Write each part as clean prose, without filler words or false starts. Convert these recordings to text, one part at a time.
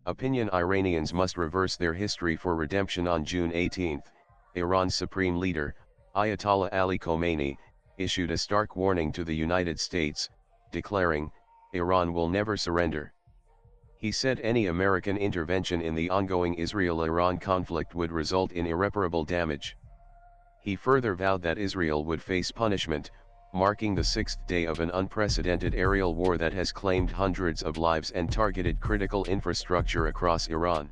Opinion: Iranians must reverse their history for redemption. On June 18, Iran's supreme leader, Ayatollah Ali Khomeini, issued a stark warning to the United States, declaring, "Iran will never surrender." He said any American intervention in the ongoing Israel-Iran conflict would result in irreparable damage. He further vowed that Israel would face punishment, marking the sixth day of an unprecedented aerial war that has claimed hundreds of lives and targeted critical infrastructure across Iran.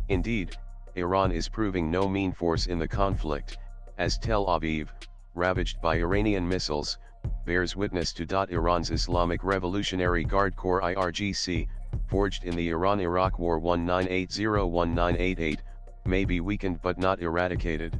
Indeed, Iran is proving no mean force in the conflict, as Tel Aviv, ravaged by Iranian missiles, bears witness to. Iran's Islamic Revolutionary Guard Corps (IRGC), forged in the Iran-Iraq War 1980-1988, may be weakened but not eradicated.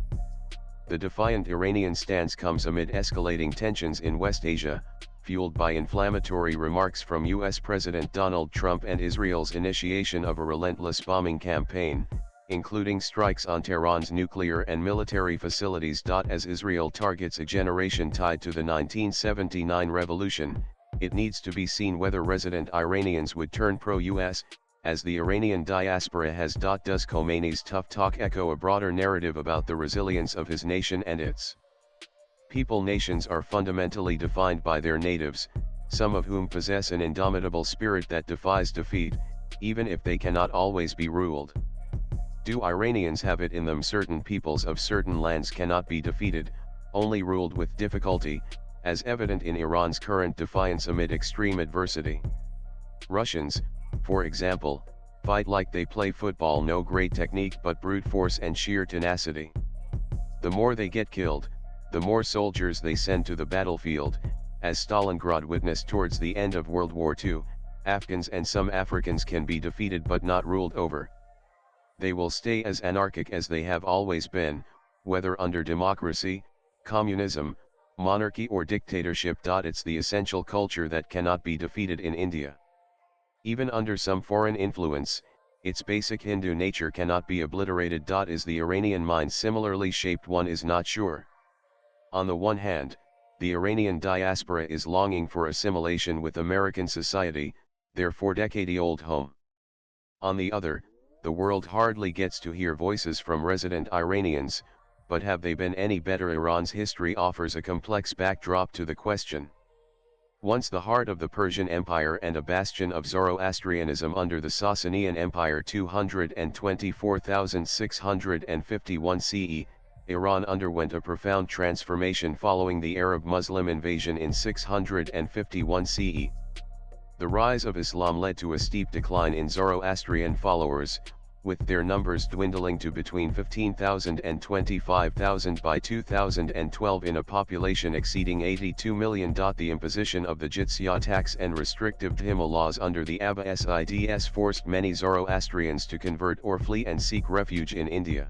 The defiant Iranian stance comes amid escalating tensions in West Asia, fueled by inflammatory remarks from U.S. President Donald Trump and Israel's initiation of a relentless bombing campaign, including strikes on Tehran's nuclear and military facilities. As Israel targets a generation tied to the 1979 revolution, it needs to be seen whether resident Iranians would turn pro-US, as the Iranian diaspora has. Does Khomeini's tough talk echo a broader narrative about the resilience of his nation and its people? Nations are fundamentally defined by their natives, some of whom possess an indomitable spirit that defies defeat, even if they cannot always be ruled. Do Iranians have it in them? Certain peoples of certain lands cannot be defeated, only ruled with difficulty, as evident in Iran's current defiance amid extreme adversity. Russians, for example, fight like they play football. No great technique but brute force and sheer tenacity. The more they get killed, the more soldiers they send to the battlefield, as Stalingrad witnessed towards the end of World War II. Afghans and some Africans can be defeated but not ruled over. They will stay as anarchic as they have always been, whether under democracy, communism, monarchy or dictatorship. It's the essential culture that cannot be defeated in India. Even under some foreign influence, its basic Hindu nature cannot be obliterated. Is the Iranian mind similarly shaped? One is not sure. On the one hand, the Iranian diaspora is longing for assimilation with American society, their four-decade-old home. On the other, the world hardly gets to hear voices from resident Iranians, but have they been any better? Iran's history offers a complex backdrop to the question. Once the heart of the Persian Empire and a bastion of Zoroastrianism under the Sasanian Empire 224,651 CE, Iran underwent a profound transformation following the Arab-Muslim invasion in 651 CE. The rise of Islam led to a steep decline in Zoroastrian followers, with their numbers dwindling to between 15,000 and 25,000 by 2012 in a population exceeding 82 million. The imposition of the jizya tax and restrictive dhimma laws under the Abbasids forced many Zoroastrians to convert or flee and seek refuge in India.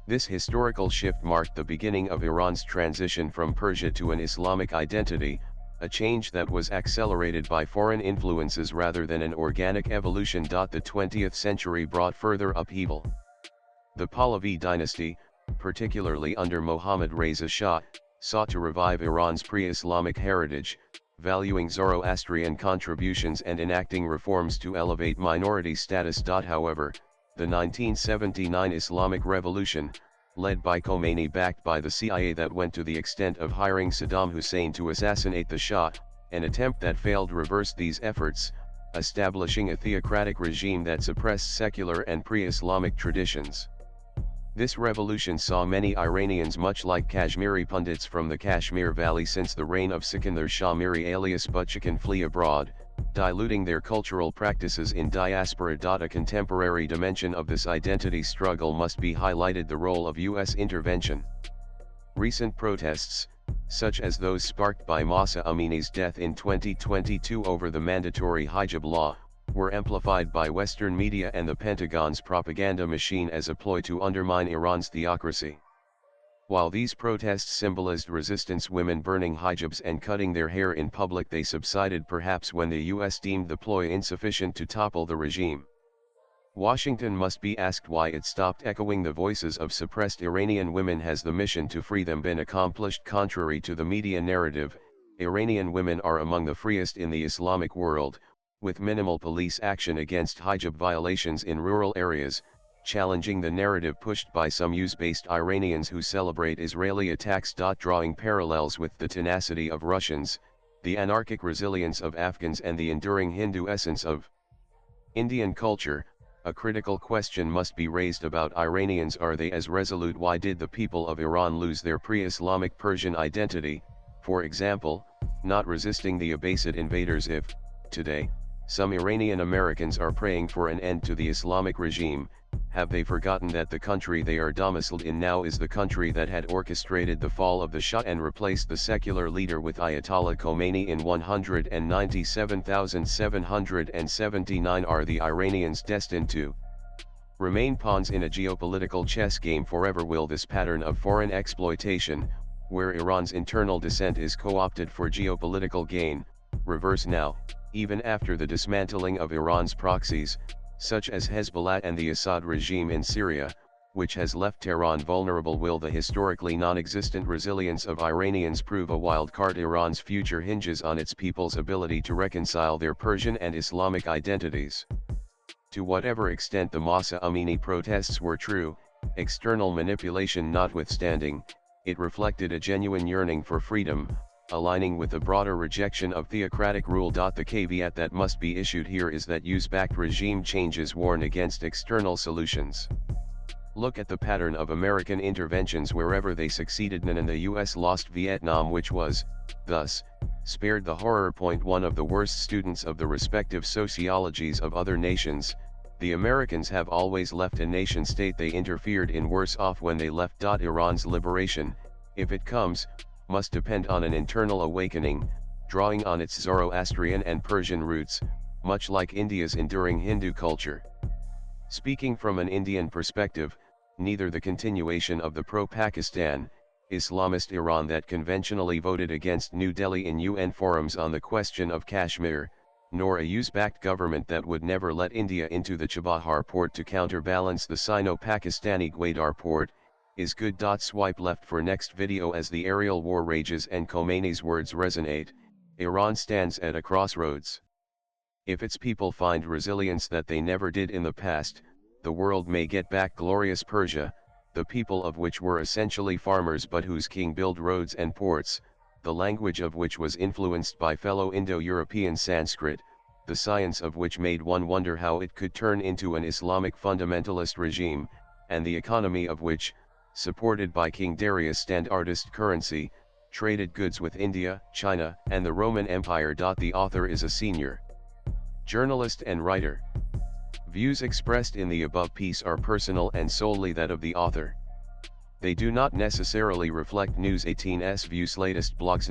This historical shift marked the beginning of Iran's transition from Persia to an Islamic identity, a change that was accelerated by foreign influences rather than an organic evolution. The 20th century brought further upheaval. The Pahlavi dynasty, particularly under Mohammad Reza Shah, sought to revive Iran's pre-Islamic heritage, valuing Zoroastrian contributions and enacting reforms to elevate minority status. However, the 1979 Islamic Revolution, led by Khomeini, backed by the CIA, that went to the extent of hiring Saddam Hussein to assassinate the Shah, an attempt that failed, reversed these efforts, establishing a theocratic regime that suppressed secular and pre-Islamic traditions. This revolution saw many Iranians, much like Kashmiri pundits from the Kashmir Valley since the reign of Sikandar Shah Miri alias Butchikan, flee abroad, diluting their cultural practices in diaspora. A contemporary dimension of this identity struggle must be highlighted: the role of U.S. intervention. Recent protests, such as those sparked by Mahsa Amini's death in 2022 over the mandatory hijab law, were amplified by Western media and the Pentagon's propaganda machine as a ploy to undermine Iran's theocracy. While these protests symbolized resistance, women burning hijabs and cutting their hair in public, they subsided perhaps when the US deemed the ploy insufficient to topple the regime. Washington must be asked why it stopped echoing the voices of suppressed Iranian women. Has the mission to free them been accomplished? Contrary to the media narrative, Iranian women are among the freest in the Islamic world, with minimal police action against hijab violations in rural areas, challenging the narrative pushed by some use-based Iranians who celebrate Israeli attacks. Drawing parallels with the tenacity of Russians, the anarchic resilience of Afghans and the enduring Hindu essence of Indian culture, a critical question must be raised about Iranians: are they as resolute? Why did the people of Iran lose their pre-Islamic Persian identity, for example, not resisting the Abbasid invaders? If, today, some Iranian Americans are praying for an end to the Islamic regime, have they forgotten that the country they are domiciled in now is the country that had orchestrated the fall of the Shah and replaced the secular leader with Ayatollah Khomeini in 197,779? Are the Iranians destined to remain pawns in a geopolitical chess game forever? Will this pattern of foreign exploitation, where Iran's internal dissent is co-opted for geopolitical gain, reverse now, even after the dismantling of Iran's proxies, such as Hezbollah and the Assad regime in Syria, which has left Tehran vulnerable? Will the historically non-existent resilience of Iranians prove a wild card? Iran's future hinges on its people's ability to reconcile their Persian and Islamic identities. To whatever extent the Mahsa Amini protests were true, external manipulation notwithstanding, it reflected a genuine yearning for freedom, aligning with the broader rejection of theocratic rule. The caveat that must be issued here is that use-backed regime changes warn against external solutions. Look at the pattern of American interventions wherever they succeeded. And the US lost Vietnam, which was, thus, spared the horror. One of the worst students of the respective sociologies of other nations, the Americans have always left a nation-state they interfered in worse off when they left. Iran's liberation, if it comes, must depend on an internal awakening, drawing on its Zoroastrian and Persian roots, much like India's enduring Hindu culture. Speaking from an Indian perspective, neither the continuation of the pro-Pakistan, Islamist Iran that conventionally voted against New Delhi in UN forums on the question of Kashmir, nor a use-backed government that would never let India into the Chabahar port to counterbalance the Sino-Pakistani Gwadar port, is good. Swipe left for next video. As the aerial war rages and Khomeini's words resonate, Iran stands at a crossroads. If its people find resilience that they never did in the past, the world may get back glorious Persia, the people of which were essentially farmers but whose king built roads and ports, the language of which was influenced by fellow Indo-European Sanskrit, the science of which made one wonder how it could turn into an Islamic fundamentalist regime, and the economy of which, supported by King Darius' standardist currency, traded goods with India, China, and the Roman Empire. The author is a senior journalist and writer. Views expressed in the above piece are personal and solely that of the author. They do not necessarily reflect News 18's views. Latest blogs.